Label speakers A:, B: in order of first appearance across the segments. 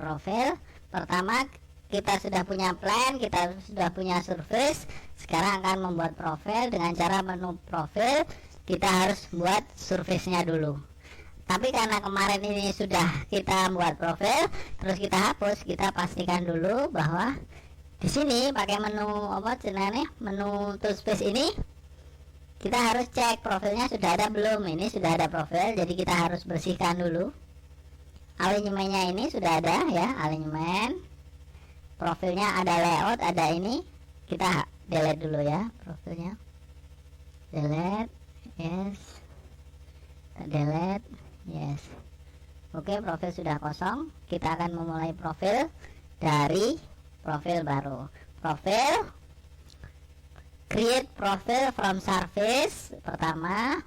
A: profil. Pertama kita sudah punya plan, kita sudah punya surface. Sekarang akan membuat profil. Dengan cara menu profil kita harus buat surface-nya dulu. Tapi karena kemarin ini sudah kita buat profil, terus kita hapus, kita pastikan dulu bahwa di sini pakai menu apa cenanya, menu tool space ini kita harus cek profilnya sudah ada belum. Ini sudah ada profil, jadi kita harus bersihkan dulu. Alinyemennya ini sudah ada ya, alinyemen. Profilnya ada layout, ada ini. Kita delete dulu ya profilnya. Delete, yes. Delete, yes. Oke, profil sudah kosong. Kita akan memulai profil dari profil baru. Profil, create profile from surface. Pertama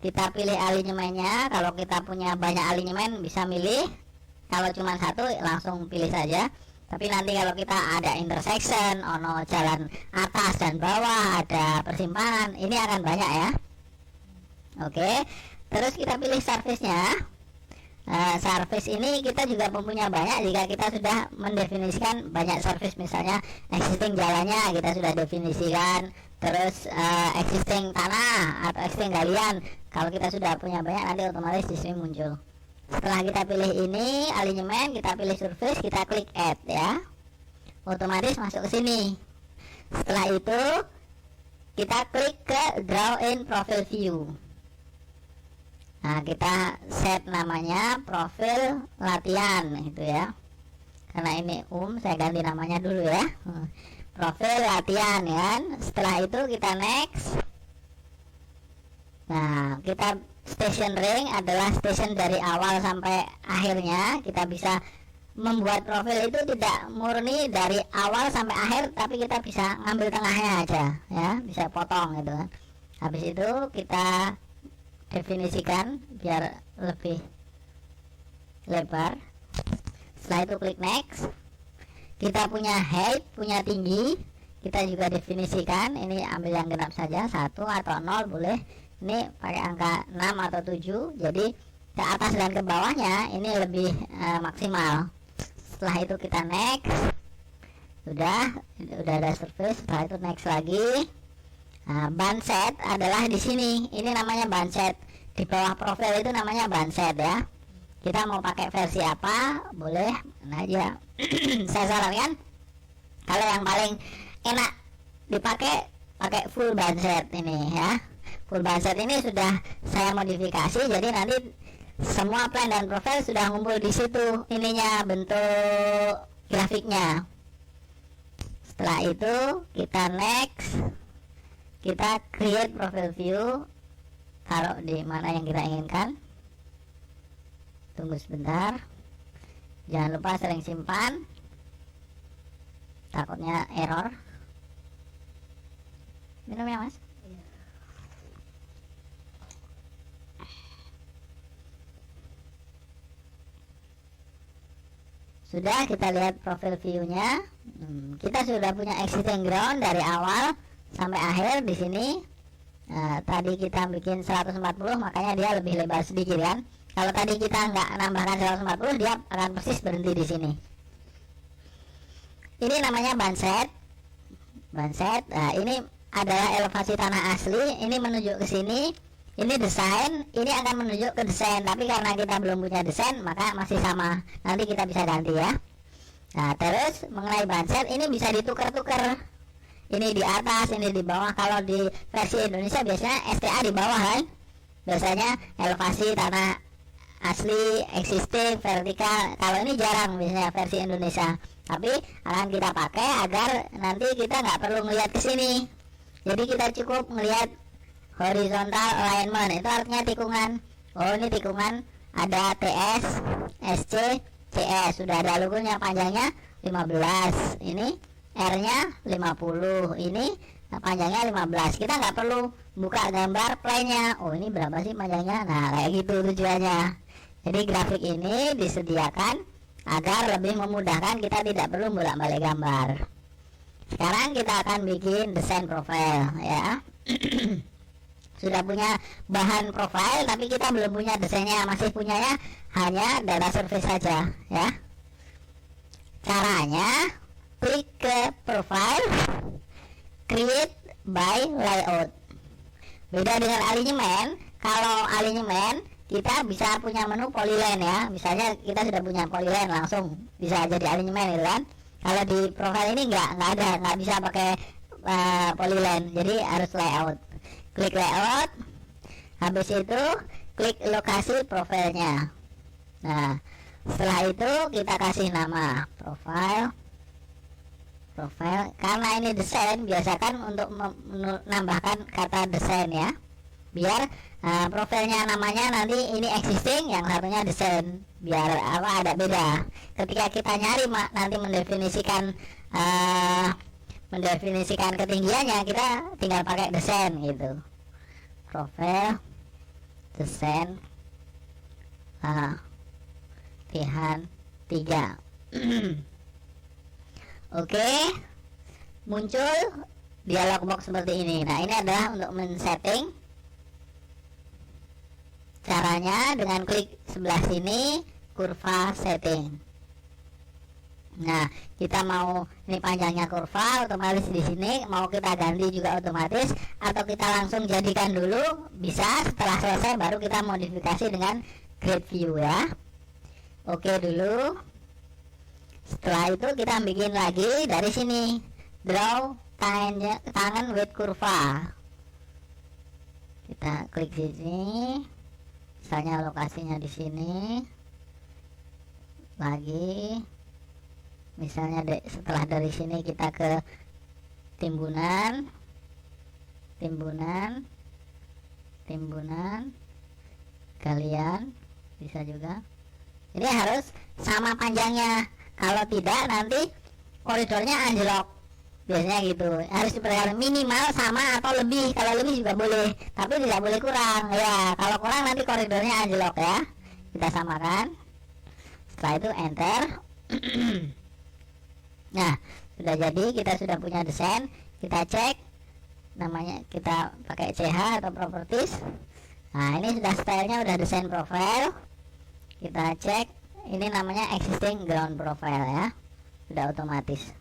A: kita pilih alinyemennya. Kalau kita punya banyak alinyemen bisa milih, kalau cuma satu langsung pilih saja. Tapi nanti kalau kita ada intersection, ono jalan atas dan bawah, ada persimpangan, ini akan banyak ya. Oke, terus kita pilih surface-nya. Surface ini kita juga mempunyai banyak jika kita sudah mendefinisikan banyak surface. Misalnya existing jalannya kita sudah definisikan, terus existing tanah atau existing galian. Kalau kita sudah punya banyak, nanti otomatis di sini muncul. Setelah kita pilih ini alinyemen, kita pilih surface, kita klik add ya, otomatis masuk ke sini. Setelah itu kita klik ke draw in profile view. Nah, kita set namanya profil latihan itu ya. Karena ini saya ganti namanya dulu ya. Profil latihan ya. Setelah itu kita next. Nah, kita station ring adalah station dari awal sampai akhirnya. Kita bisa membuat profil itu tidak murni dari awal sampai akhir, tapi kita bisa ngambil tengahnya aja ya, bisa potong gitu kan. Habis itu kita definisikan biar lebih lebar. Setelah itu klik next. Kita punya height, punya tinggi, kita juga definisikan. Ini ambil yang genap saja, 1 atau 0 boleh. Ini pakai angka 6 atau 7, jadi ke atas dan ke bawahnya ini lebih maksimal. Setelah itu kita next. Udah ada surface. Setelah itu next lagi. Nah, band set adalah di sini. Ini namanya band set. Di bawah profil itu namanya band set ya. Kita mau pakai versi apa boleh aja. Saya sarankan kalau yang paling enak dipakai, pakai full band set ini ya. Full band set ini sudah saya modifikasi, jadi nanti semua plan dan profil sudah ngumpul di situ ininya, bentuk grafiknya. Setelah itu kita next. Kita create profile view, taruh di mana yang kita inginkan. Tunggu sebentar, jangan lupa sering simpan, takutnya error. Minum ya mas. Sudah, kita lihat profil view-nya. Kita sudah punya existing ground dari awal sampai akhir di sini. Tadi kita bikin 140, makanya dia lebih lebar sedikit kan. Kalau tadi kita nggak nambahkan 140, dia akan persis berhenti di sini. Ini namanya band set. Band set. Nah, ini adalah elevasi tanah asli. Ini menuju ke sini. Ini desain, ini akan menunjuk ke desain. Tapi karena kita belum punya desain, maka masih sama. Nanti kita bisa ganti ya. Nah, terus mengenai band set, ini bisa ditukar-tukar. Ini di atas, ini di bawah. Kalau di versi Indonesia biasanya STA di bawah kan. Biasanya elevasi tanah asli, existing, vertikal. Kalau ini jarang biasanya versi Indonesia. Tapi akan kita pakai agar nanti kita nggak perlu melihat ke sini. Jadi kita cukup melihat horizontal alignment, itu artinya tikungan. Oh, ini tikungan ada TS, SC, CS, sudah ada logonya, panjangnya 15, ini R-nya 50, ini panjangnya 15. Kita nggak perlu buka gambar plan-nya. Oh, ini berapa sih panjangnya? Nah, kayak gitu tujuannya. Jadi grafik ini disediakan agar lebih memudahkan, kita tidak perlu bolak-balik gambar. Sekarang kita akan bikin desain profile ya. Sudah punya bahan profile, tapi kita belum punya desainnya, masih punyanya hanya data surface saja ya. Caranya, klik ke profile, create by layout. Beda dengan alinyemen. Kalau alinyemen kita bisa punya menu polyline ya. Misalnya kita sudah punya polyline, langsung bisa jadi alinyemen gitu kan. Kalau di profile ini nggak ada, nggak bisa pakai polyline, jadi harus layout. Klik layout, habis itu klik lokasi profilnya. Nah, setelah itu kita kasih nama profile. Karena ini desain, biasakan untuk menambahkan kata desain ya, biar profilnya namanya nanti ini existing, yang satunya desain, biar ada beda. Ketika kita nyari nanti mendefinisikan ketinggiannya, kita tinggal pakai desain gitu. Profil desain latihan 3. Oke, muncul dialog box seperti ini. Nah, ini adalah untuk men-setting. Caranya dengan klik sebelah sini, kurva setting. Nah, kita mau ini panjangnya kurva, otomatis di sini mau kita ganti juga otomatis, atau kita langsung jadikan dulu bisa. Setelah selesai baru kita modifikasi dengan grid view ya. Oke dulu. Setelah itu kita bikin lagi dari sini, draw tangan with kurva. Kita klik di sini, misalnya lokasinya di sini. Lagi, misalnya setelah dari sini kita ke timbunan, galian, bisa juga. Ini harus sama panjangnya. Kalau tidak nanti koridornya anjlok. Biasanya gitu. Harus diperhatikan minimal sama atau lebih. Kalau lebih juga boleh, tapi tidak boleh kurang. Ya, kalau kurang nanti koridornya anjlok ya. Kita samakan. Setelah itu enter. Nah, sudah jadi, kita sudah punya desain. Kita cek namanya, kita pakai CH atau properties. Nah, ini sudah stylenya, udah desain profile. Kita cek, ini namanya existing ground profile ya, sudah otomatis.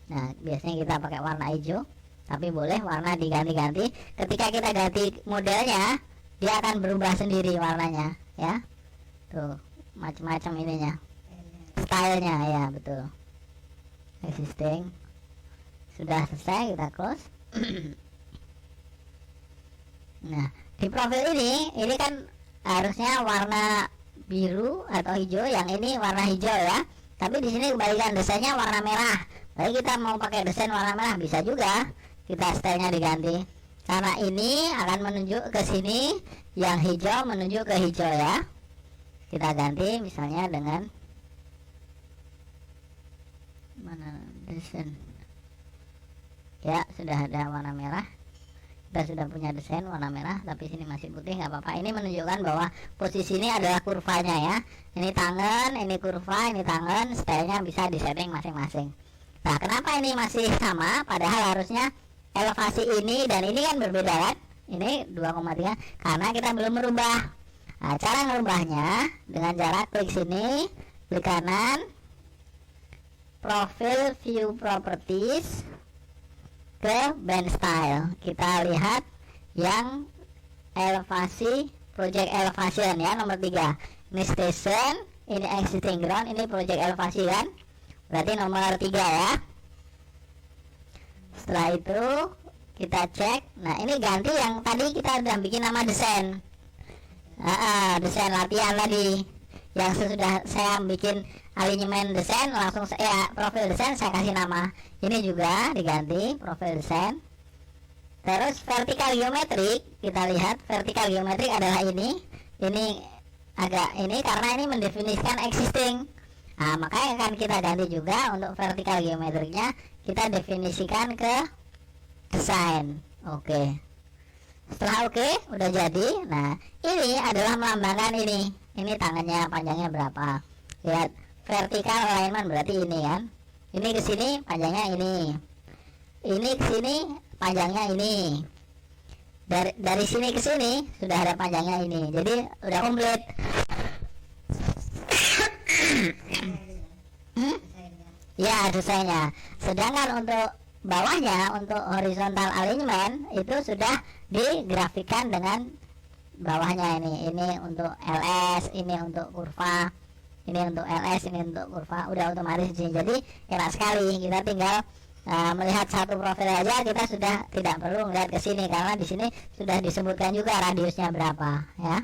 A: Nah, biasanya kita pakai warna hijau, tapi boleh warna diganti-ganti. Ketika kita ganti modelnya, dia akan berubah sendiri warnanya ya. Tuh, macam-macam ininya, stylenya ya, betul. Existing sudah selesai, kita close. Nah, di profil ini kan harusnya warna biru atau hijau, yang ini warna hijau ya. Tapi di sini kembalikan desainnya warna merah. Tapi kita mau pakai desain warna merah bisa juga. Kita stylenya diganti. Karena ini akan menunjuk ke sini, yang hijau menunjuk ke hijau ya. Kita ganti misalnya dengan mana desain. Ya, sudah ada warna merah. Kita sudah punya desain warna merah, tapi sini masih putih, nggak apa-apa. Ini menunjukkan bahwa posisi ini adalah kurvanya ya. Ini tangan, ini kurva, ini tangan. Stylenya bisa disetting masing-masing. Nah, kenapa ini masih sama? Padahal harusnya elevasi ini dan ini kan berbeda kan? Ini 2,3 karena kita belum merubah. Nah, cara merubahnya dengan cara klik sini, klik kanan, profil view properties, ke band style. Kita lihat yang elevasi, project elevation ya, nomor 3. Ini station, ini existing ground, ini project elevasi kan, berarti nomor 3 ya. Setelah itu kita cek. Nah, ini ganti yang tadi kita udah bikin nama desain, desain latihan tadi, yang sesudah saya bikin alinyemen desain, langsung saya profil desain saya kasih nama. Ini juga diganti profil desain. Terus vertikal geometrik, kita lihat vertikal geometrik adalah ini agak ini karena ini mendefinisikan existing. Nah, makanya akan kita ganti juga untuk vertikal geometriknya, kita definisikan ke desain. Oke. Setelah oke, udah jadi. Nah, ini adalah melambangkan ini tangannya panjangnya berapa. Lihat, vertikal alignment berarti ini kan. Ini ke sini panjangnya ini. Ini ke sini panjangnya ini. Dari sini ke sini sudah ada panjangnya ini. Jadi udah komplit. Hmm? Ya, desainnya. Sedangkan untuk bawahnya, untuk horizontal alignment itu sudah digrafikan dengan bawahnya ini. Ini untuk LS, ini untuk kurva, ini untuk LS, ini untuk kurva, udah otomatis di sini. Jadi enak sekali, kita tinggal melihat satu profil aja, kita sudah tidak perlu melihat ke sini karena di sini sudah disebutkan juga radiusnya berapa, ya.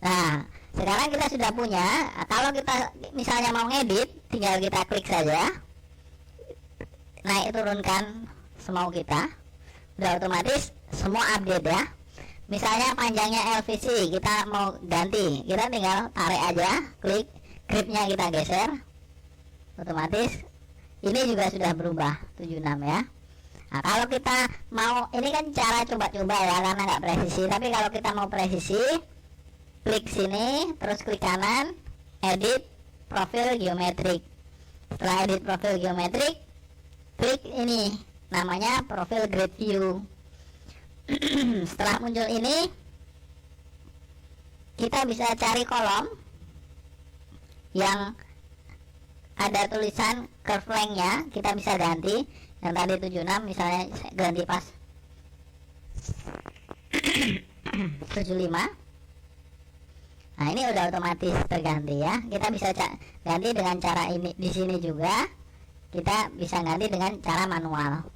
A: Nah, sekarang kita sudah punya. Kalau kita misalnya mau ngedit, tinggal kita klik saja, naik turunkan semau kita, udah otomatis semua update ya. Misalnya panjangnya LVC kita mau ganti, kita tinggal tarik aja, klik, gripnya kita geser, otomatis ini juga sudah berubah 76 ya. Nah, kalau kita mau, ini kan cara coba-coba ya karena nggak presisi, tapi kalau kita mau presisi, klik sini, terus klik kanan, edit profil geometrik. Setelah edit profil geometrik, klik ini, namanya profil grid view. Setelah muncul ini, kita bisa cari kolom yang ada tulisan curve length-nya, kita bisa ganti. Yang tadi 76 misalnya ganti pas 75. Nah, ini udah otomatis terganti ya. Kita bisa ganti dengan cara ini. Di sini juga kita bisa ganti dengan cara manual.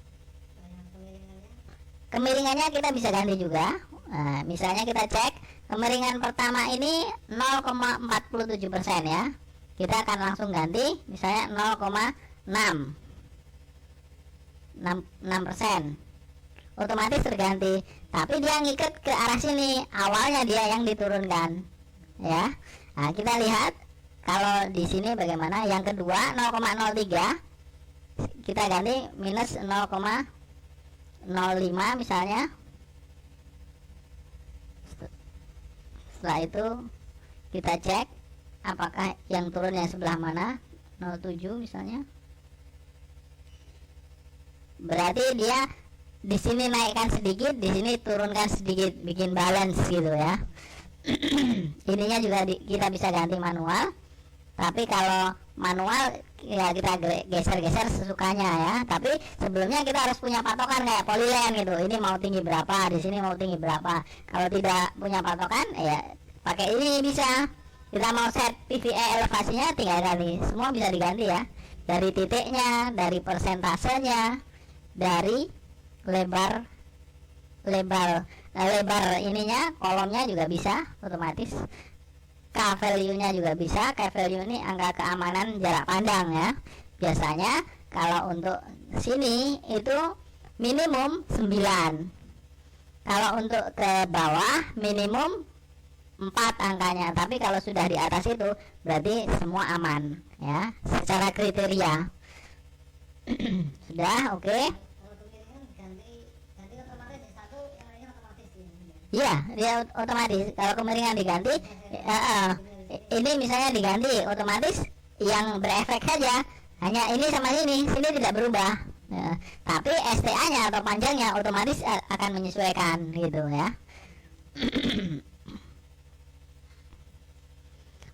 A: Kemiringannya kita bisa ganti juga. Nah, misalnya kita cek kemiringan pertama ini 0,47% ya. Kita akan langsung ganti misalnya 0,6%. Otomatis terganti. Tapi dia ngikat ke arah sini. Awalnya dia yang diturunkan. Ya. Nah, kita lihat kalau di sini bagaimana. Yang kedua 0,03 kita ganti minus 0,05 misalnya. Setelah itu kita cek apakah yang turun yang sebelah mana, 07 misalnya. Berarti dia di sini naikkan sedikit, di sini turunkan sedikit, bikin balance gitu ya. Ininya juga kita bisa ganti manual. Tapi kalau manual ya kita geser-geser sesukanya ya. Tapi sebelumnya kita harus punya patokan kayak polyline gitu. Ini mau tinggi berapa, di sini mau tinggi berapa. Kalau tidak punya patokan ya pakai ini bisa. Kita mau set PVE elevasinya tinggal ganti. Semua bisa diganti ya. Dari titiknya, dari persentasenya, dari lebar ininya, kolomnya juga bisa otomatis. K-value-nya juga bisa. K-value ini angka keamanan jarak pandang ya. Biasanya kalau untuk sini itu minimum 9. Kalau untuk ke bawah minimum 4 angkanya. Tapi kalau sudah di atas itu berarti semua aman ya, secara kriteria. Sudah oke. Okay. Iya, dia otomatis. Kalau kemiringan diganti, ini misalnya diganti, otomatis yang berefek saja hanya ini sama sini tidak berubah. Tapi STA-nya atau panjangnya otomatis akan menyesuaikan gitu ya.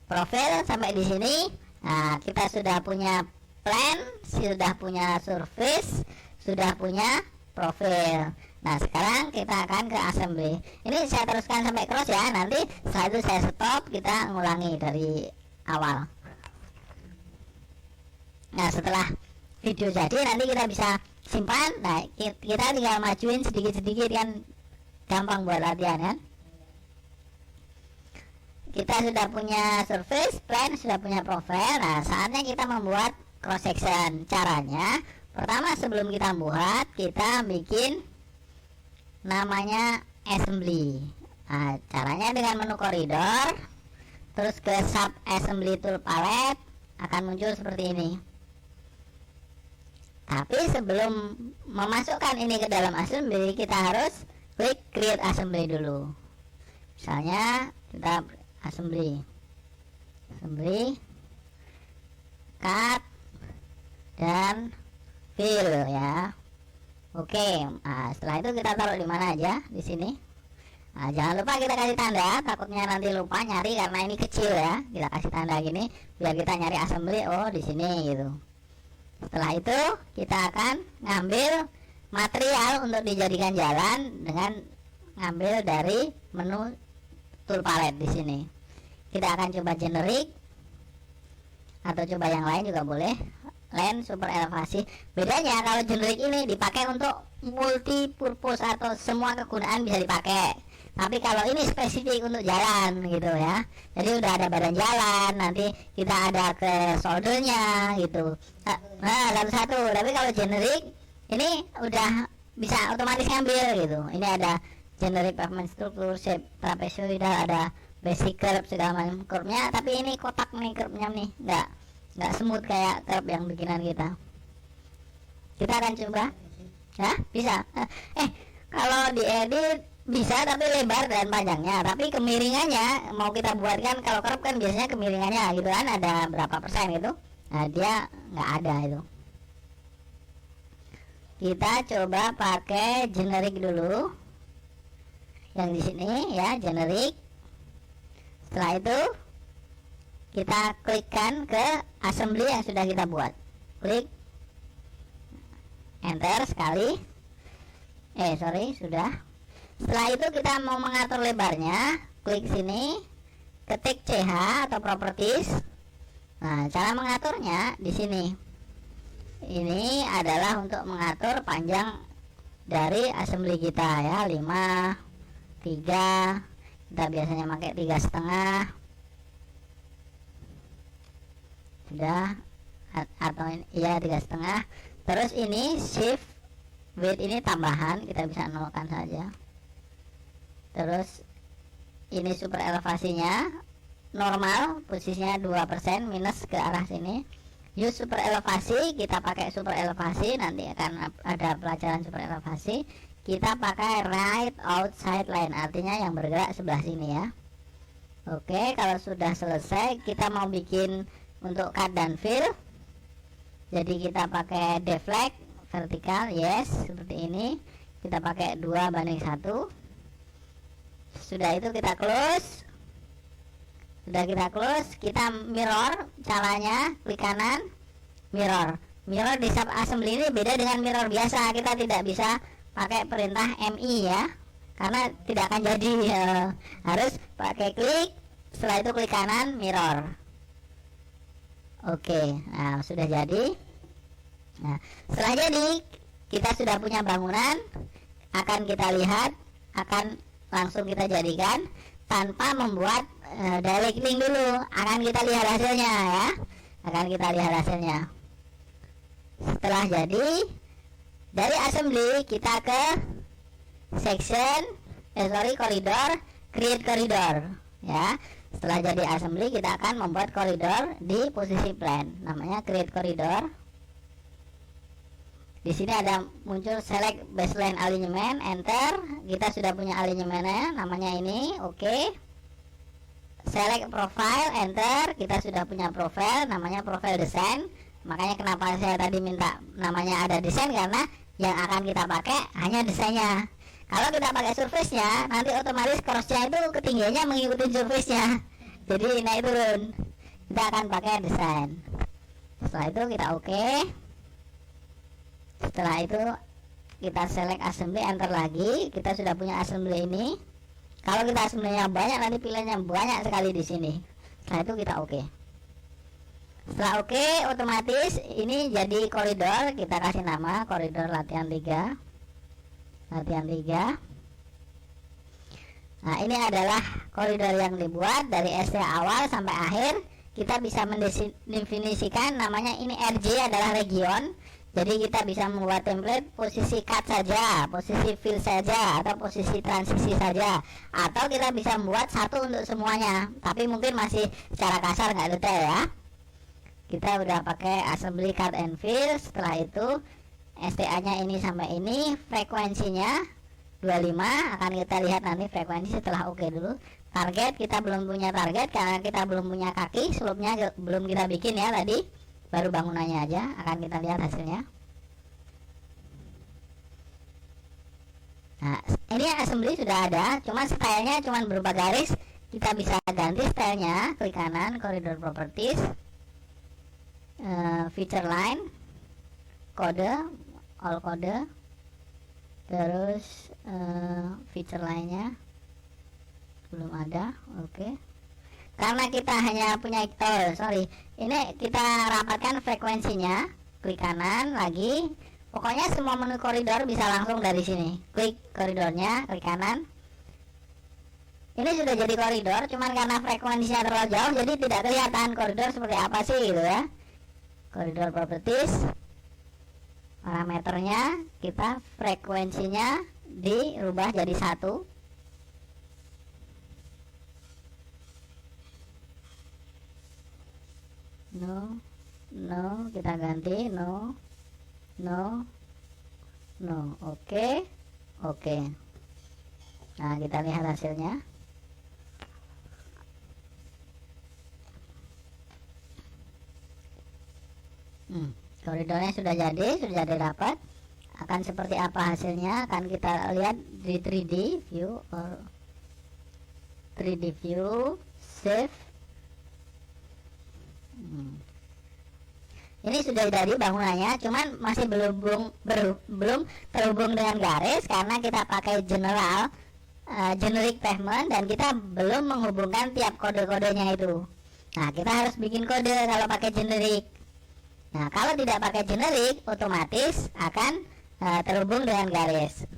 A: Profil sampai di sini. Nah, kita sudah punya plan, sudah punya surface, sudah punya profil. Nah, sekarang kita akan ke assembly. Ini saya teruskan sampai cross ya. Nanti setelah itu saya stop, kita ngulangi dari awal. Nah, setelah video jadi nanti kita bisa simpan. Nah, kita tinggal majuin sedikit-sedikit kan, gampang buat latihan kan. Kita sudah punya surface, plan, sudah punya profil. Nah, saatnya kita membuat cross section. Caranya, pertama sebelum kita buat, kita bikin namanya assembly. Nah, caranya dengan menu koridor, terus ke sub assembly tool palette, akan muncul seperti ini. Tapi sebelum memasukkan ini ke dalam assembly, kita harus klik create assembly dulu. Misalnya kita assembly, cut dan fill ya. Oke, nah setelah itu kita taruh di mana aja di sini. Nah, jangan lupa kita kasih tanda, takutnya nanti lupa nyari karena ini kecil ya. Kita kasih tanda gini biar kita nyari assembly, oh di sini gitu. Setelah itu kita akan ngambil material untuk dijadikan jalan dengan ngambil dari menu tool palette di sini. Kita akan coba generic atau coba yang lain juga boleh. Land super elevasi. Bedanya kalau generic ini dipakai untuk multi purpose atau semua kegunaan bisa dipakai. Tapi kalau ini spesifik untuk jalan gitu ya. Jadi udah ada badan jalan, nanti kita ada ke soldernya gitu. Nah, satu-satu. Tapi kalau generic ini udah bisa otomatis ngambil gitu. Ini ada generic pavement struktur, shape trapezoidal, ada basic curve segala macam curve-nya. Tapi ini kotak nih curve-nya nih, nggak smooth kayak curve yang bikinan kita. Kita akan coba ya, bisa. Kalau diedit bisa tapi lebar dan panjangnya, tapi kemiringannya mau kita buatkan. Kalau curve kan biasanya kemiringannya gitu kan ada berapa persen gitu. Nah dia nggak ada itu. Kita coba pakai generic dulu yang di sini ya, generic. Setelah itu kita klikkan ke assembly yang sudah kita buat, klik enter sekali. Sudah. Setelah itu kita mau mengatur lebarnya, klik sini, ketik CH atau properties. Nah, cara mengaturnya di sini. Ini adalah untuk mengatur panjang dari assembly kita ya, 5, 3. Kita biasanya pakai 3,5. Sudah, atau ya 3,5. Terus ini shift width ini tambahan, kita bisa nolkan saja. Terus ini super elevasinya normal, posisinya 2% minus ke arah sini. Use super elevasi, kita pakai super elevasi, nanti akan ada pelajaran super elevasi. Kita pakai right outside line, artinya yang bergerak sebelah sini ya. Oke, kalau sudah selesai kita mau bikin untuk cut dan fill. Jadi kita pakai deflect vertikal, yes, seperti ini. Kita pakai 2:1. Sudah itu kita close. Sudah kita close, kita mirror caranya, klik kanan, mirror. Mirror di sub assembly ini beda dengan mirror biasa. Kita tidak bisa pakai perintah MI ya, karena tidak akan jadi. Harus pakai klik, setelah itu klik kanan, mirror. Oke, nah sudah jadi. Nah, setelah jadi, kita sudah punya bangunan. Akan kita lihat, akan langsung kita jadikan tanpa membuat direct link dulu. Akan kita lihat hasilnya ya. Akan kita lihat hasilnya. Setelah jadi, dari assembly kita ke section, koridor, create koridor ya. Setelah jadi assembly kita akan membuat koridor di posisi plan, namanya create koridor. Di sini ada muncul select baseline alignment, enter. Kita sudah punya alignmentnya, namanya ini, oke. Select profile, enter. Kita sudah punya profile, namanya profile design. Makanya kenapa saya tadi minta namanya ada desain, karena yang akan kita pakai hanya desainnya. Kalau kita pakai surface-nya, nanti otomatis cross-nya itu ketinggiannya mengikuti surface-nya, jadi naik turun. Kita akan pakai desain. Setelah itu kita oke. Setelah itu kita select assembly, enter lagi. Kita sudah punya assembly ini. Kalau kita assembly-nya banyak, nanti pilihannya banyak sekali di sini. Setelah itu kita oke. Setelah oke, otomatis ini jadi koridor. Kita kasih nama koridor latihan 3. Latihan 3. Nah, ini adalah koridor yang dibuat dari SD awal sampai akhir. Kita bisa mendefinisikan namanya, ini RJ adalah region. Jadi kita bisa membuat template posisi cut saja, posisi fill saja, atau posisi transisi saja. Atau kita bisa membuat satu untuk semuanya, tapi mungkin masih secara kasar, nggak detail ya. Kita udah pakai assembly cut and fill. Setelah itu STA nya ini sampai ini, frekuensinya 25. Akan kita lihat nanti frekuensi setelah oke dulu. Target kita belum punya target karena kita belum punya kaki, slope-nya belum kita bikin ya tadi. Baru bangunannya aja, akan kita lihat hasilnya. Nah, ini assembly sudah ada, cuma stylenya cuma berupa garis. Kita bisa ganti stylenya, klik kanan, koridor properties, feature line, kode, all kode, terus feature lainnya belum ada. Oke. Karena kita hanya punya ini kita rapatkan frekuensinya, klik kanan lagi. Pokoknya semua menu koridor bisa langsung dari sini. Klik koridornya, klik kanan. Ini sudah jadi koridor, cuman karena frekuensinya terlalu jauh jadi tidak kelihatan koridor seperti apa sih gitu ya. Koridor properties, parameternya kita frekuensinya dirubah jadi 1. No, kita ganti no. Oke. Nah, kita lihat hasilnya. Koridornya sudah jadi dapat. Akan seperti apa hasilnya akan kita lihat di 3D view or 3D view save. Ini sudah jadi bangunannya, cuman masih belum terhubung dengan garis karena kita pakai generic pavement dan kita belum menghubungkan tiap kode-kodenya itu. Nah, kita harus bikin kode kalau pakai generic. Nah, kalau tidak pakai generic, otomatis akan terhubung dengan garis.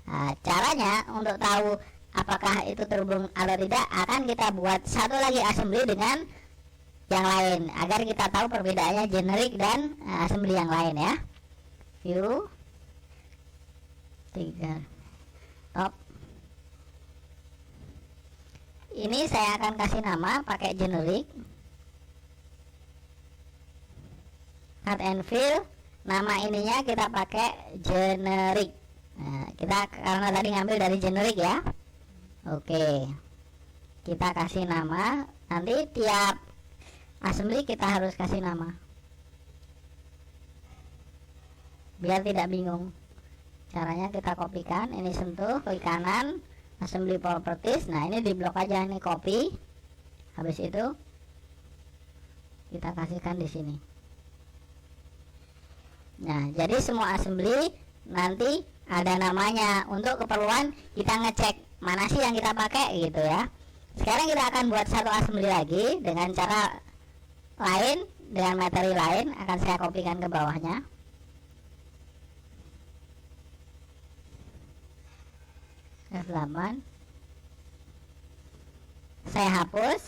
A: Nah, caranya untuk tahu apakah itu terhubung atau tidak, akan kita buat satu lagi assembly dengan yang lain agar kita tahu perbedaannya generic dan assembly yang lain ya. View 3 top. Ini saya akan kasih nama pakai generic. Cut and fill, nama ininya kita pakai generic. Nah, kita karena tadi ngambil dari generic ya. Oke. Kita kasih nama, nanti tiap assembly kita harus kasih nama biar tidak bingung. Caranya kita kopikan, ini sentuh, klik kanan, assembly properties. Nah, ini di blok aja, ini copy. Habis itu kita kasihkan di sini. Nah, jadi semua assembly nanti ada namanya untuk keperluan kita ngecek mana sih yang kita pakai gitu ya. Sekarang kita akan buat satu assembly lagi dengan cara lain, dengan materi lain. Akan saya kopikan ke bawahnya. F8. Saya hapus.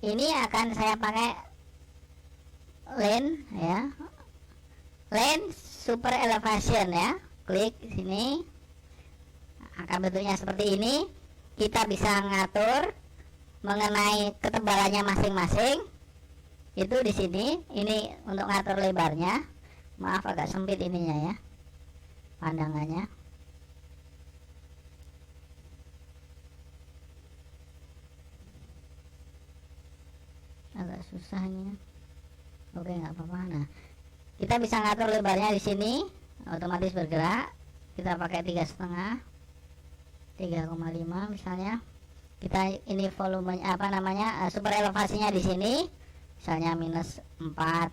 A: Ini akan saya pakai lane ya. Lane super elevation ya. Klik sini. Akan bentuknya seperti ini. Kita bisa ngatur mengenai ketebalannya masing-masing. Itu di sini. Ini untuk ngatur lebarnya. Maaf agak sempit ininya ya, pandangannya. Agak susahnya. Oke, nggak apa-apa. Nah, kita bisa ngatur lebarnya di sini, otomatis bergerak. Kita pakai 3,5, 3,5 misalnya. Kita ini volumenya super elevasinya di sini misalnya -4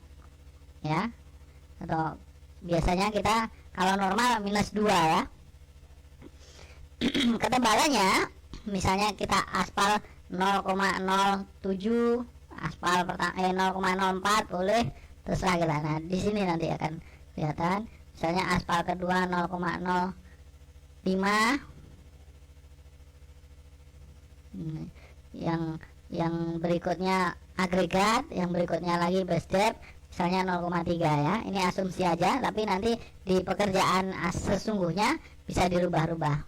A: ya, atau biasanya kita kalau normal -2 ya. Ketebalannya misalnya kita aspal 0,07, aspal 0,04 boleh, terserah kita. Nah, di sini nanti akan kelihatan misalnya aspal kedua 0,05, yang berikutnya agregat, yang berikutnya lagi base depth misalnya 0,3 ya. Ini asumsi aja, tapi nanti di pekerjaan sesungguhnya bisa dirubah-rubah.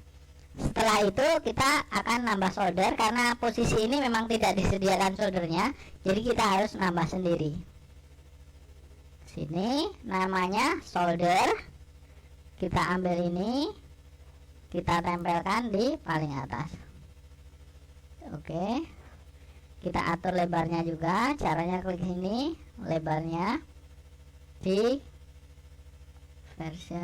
A: Setelah itu kita akan nambah solder karena posisi ini memang tidak disediakan soldernya, jadi kita harus nambah sendiri. Sini namanya solder, kita ambil ini, kita tempelkan di paling atas. Oke, kita atur lebarnya juga. Caranya klik sini, lebarnya di version